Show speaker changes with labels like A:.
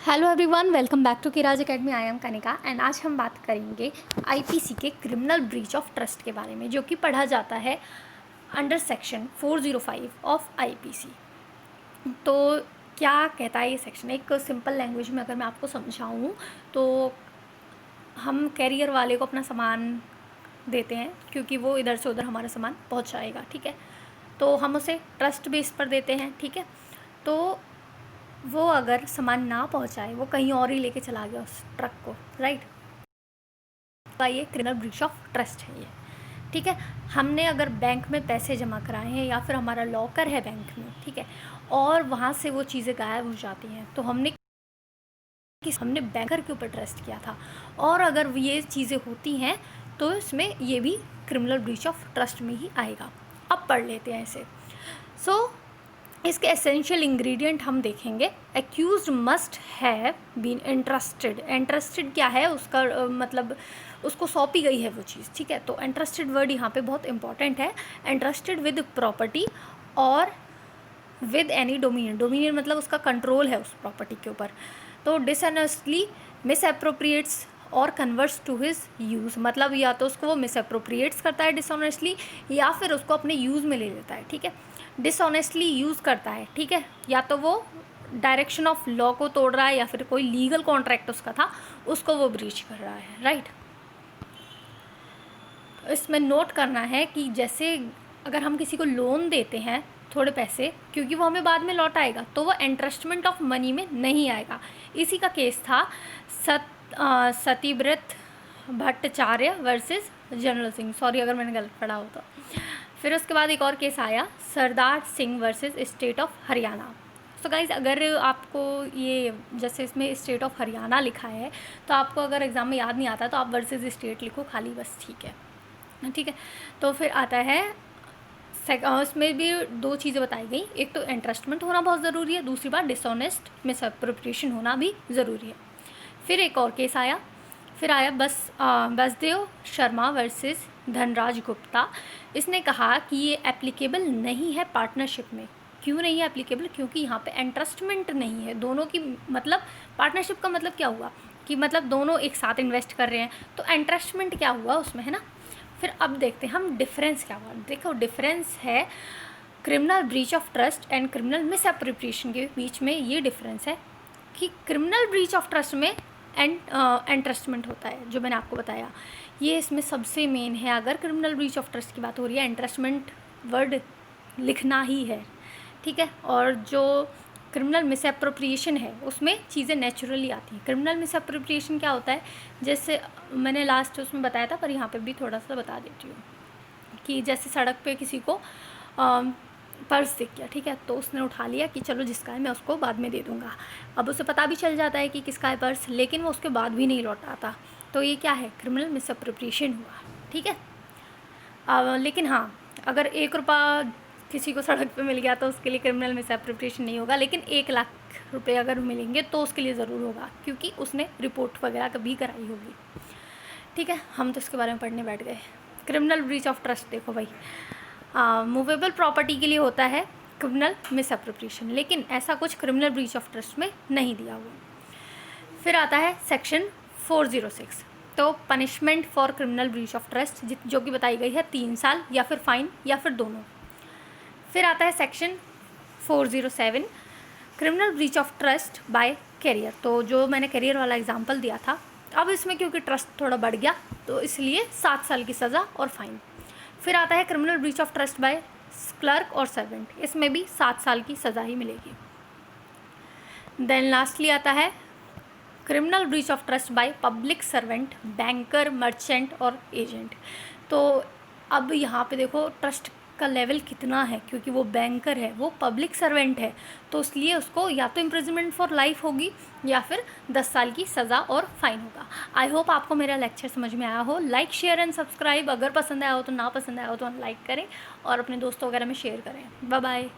A: Hello everyone, welcome back to Kiraj academy. I am Kanika and आज हम बात करेंगे आईपीसी के क्रिमिनल ब्रीच ऑफ ट्रस्ट के बारे में, जो कि पढ़ा जाता है अंडर सेक्शन 405 ऑफ आईपीसी। तो क्या कहता है ये सेक्शन? एक सिंपल लैंग्वेज में अगर मैं आपको समझाऊँ तो हम कैरियर वाले को अपना सामान देते हैं क्योंकि वो इधर से उधर हमारा सामान पहुँचाएगा, ठीक है। तो हम उसे ट्रस्ट बेस पर देते हैं, ठीक है। तो वो अगर सामान ना पहुंचाए, वो कहीं और ही लेके चला गया उस ट्रक को, राइट। तो ये क्रिमिनल ब्रीच ऑफ ट्रस्ट है ये, ठीक है। हमने अगर बैंक में पैसे जमा कराए हैं या फिर हमारा लॉकर है बैंक में, ठीक है, और वहाँ से वो चीज़ें गायब हो जाती हैं, तो हमने बैंकर के ऊपर ट्रस्ट किया था, और अगर ये चीज़ें होती हैं तो इसमें ये भी क्रिमिनल ब्रीच ऑफ ट्रस्ट में ही आएगा। अब पढ़ लेते हैं इसे। इसके एसेंशियल इंग्रेडिएंट हम देखेंगे। Accused must have been interested. Interested क्या है? उसका मतलब उसको सौंपी गई है वो चीज़, ठीक है। तो इंटरेस्टेड वर्ड यहाँ पे बहुत इंपॉर्टेंट है। इंटरेस्टेड विद प्रॉपर्टी और विद एनी डोमिनियन। डोमिनियन मतलब उसका कंट्रोल है उस प्रॉपर्टी के ऊपर। तो डिसऑनेस्टली मिसअप्रोप्रिएट्स और कन्वर्ट्स टू हिज यूज़, मतलब या तो उसको वो मिसअप्रोप्रिएट्स करता है डिसऑनेस्टली, या फिर उसको अपने यूज़ में ले लेता है, ठीक है। डिसऑनेस्टली यूज़ करता है, ठीक है, या तो वो डायरेक्शन ऑफ लॉ को तोड़ रहा है या फिर कोई लीगल कॉन्ट्रैक्ट उसका था उसको वो ब्रीच कर रहा है, राइट। इसमें नोट करना है कि जैसे अगर हम किसी को लोन देते हैं थोड़े पैसे, क्योंकि वो हमें बाद में लौट आएगा, तो वो इंटरेस्टमेंट ऑफ मनी में नहीं आएगा। इसी का केस था Satyavrat Bhattacharya versus general Singh. Sorry अगर मैंने गलत पढ़ा हो तो। फिर उसके बाद एक और केस आया, Sardar Singh versus state of Haryana. तो गाइज अगर आपको ये जैसे इसमें स्टेट ऑफ हरियाणा लिखा है, तो आपको अगर एग्ज़ाम में याद नहीं आता तो आप वर्सेस स्टेट लिखो खाली, बस, ठीक है, ठीक है। तो फिर आता है उसमें भी दो चीज़ें बताई गई। एक तो इंटरेस्टमेंट होना बहुत ज़रूरी है, दूसरी बात डिसऑनेस्ट मिसअप्रोप्रिएशन होना भी ज़रूरी है। फिर एक और केस आया, फिर आया बसदेव शर्मा वर्सेस धनराज गुप्ता। इसने कहा कि ये एप्लीकेबल नहीं है पार्टनरशिप में। क्यों नहीं है एप्लीकेबल? क्योंकि यहाँ पे इंटरेस्टमेंट नहीं है दोनों की। मतलब पार्टनरशिप का मतलब क्या हुआ कि मतलब दोनों एक साथ इन्वेस्ट कर रहे हैं, तो इंटरेस्टमेंट क्या हुआ उसमें, है ना। फिर अब देखते हैं हम डिफरेंस क्या हुआ। देखो डिफरेंस है criminal breach of trust and criminal misappropriation के बीच में। ये डिफरेंस है कि क्रिमिनल ब्रीच ऑफ ट्रस्ट में इंटरेस्टमेंट होता है, जो मैंने आपको बताया। ये इसमें सबसे मेन है। अगर क्रिमिनल ब्रीच ऑफ ट्रस्ट की बात हो रही है, इंटरेस्टमेंट वर्ड लिखना ही है, ठीक है। और जो क्रिमिनल मिसअप्रोप्रिएशन है उसमें चीज़ें नेचुरली आती हैं। क्रिमिनल मिसअप्रोप्रिएशन क्या होता है, जैसे मैंने लास्ट उसमें बताया था, पर यहाँ पे भी थोड़ा सा बता देती हूँ कि जैसे सड़क पे किसी को पर्स दिख गया, ठीक है, तो उसने उठा लिया कि चलो जिसका है मैं उसको बाद में दे दूँगा। अब उसे पता भी चल जाता है कि किसका है पर्स, लेकिन वो उसके बाद भी नहीं लौटाता, तो ये क्या है? क्रिमिनल मिसअप्रोप्रिएशन हुआ, ठीक है। लेकिन हाँ, अगर 1 रुपया किसी को सड़क पे मिल गया तो उसके लिए क्रिमिनल मिसअप्रोप्रिएशन नहीं होगा, लेकिन 1 लाख रुपए अगर मिलेंगे तो उसके लिए ज़रूर होगा, क्योंकि उसने रिपोर्ट वगैरह कभी कराई होगी, ठीक है। हम तो इसके बारे में पढ़ने बैठ गए। क्रिमिनल ब्रीच ऑफ ट्रस्ट देखो भाई, मूवेबल प्रॉपर्टी के लिए होता है क्रिमिनल मिसअप्रोप्रिएशन, लेकिन ऐसा कुछ क्रिमिनल ब्रीच ऑफ ट्रस्ट में नहीं दिया हुआ। फिर आता है सेक्शन 406, तो punishment for criminal breach of trust, जो कि बताई गई है 3 साल या फिर फाइन या फिर दोनों। फिर आता है section 407, criminal breach of trust by carrier. तो जो मैंने कैरियर वाला एग्जांपल दिया था, अब इसमें क्योंकि ट्रस्ट थोड़ा बढ़ गया तो इसलिए 7 साल की सज़ा और फाइन। फिर आता है criminal breach of trust bye clerk और सर्वेंट, इसमें भी 7 साल की सज़ा ही मिलेगी। देन लास्टली आता है criminal breach of trust by public servant, banker, merchant और एजेंट। तो अब यहाँ पे देखो ट्रस्ट का लेवल कितना है, क्योंकि वो बैंकर है, वो पब्लिक सर्वेंट है, तो इसलिए उसको या तो इम्प्रिजनमेंट फॉर लाइफ होगी या फिर 10 साल की सज़ा और फाइन होगा। आई होप आपको मेरा लेक्चर समझ में आया हो। Like, share and subscribe. अगर पसंद आया हो तो, ना पसंद आया हो तो अनलाइक करें और अपने दोस्तों वगैरह में शेयर करें। Bye bye.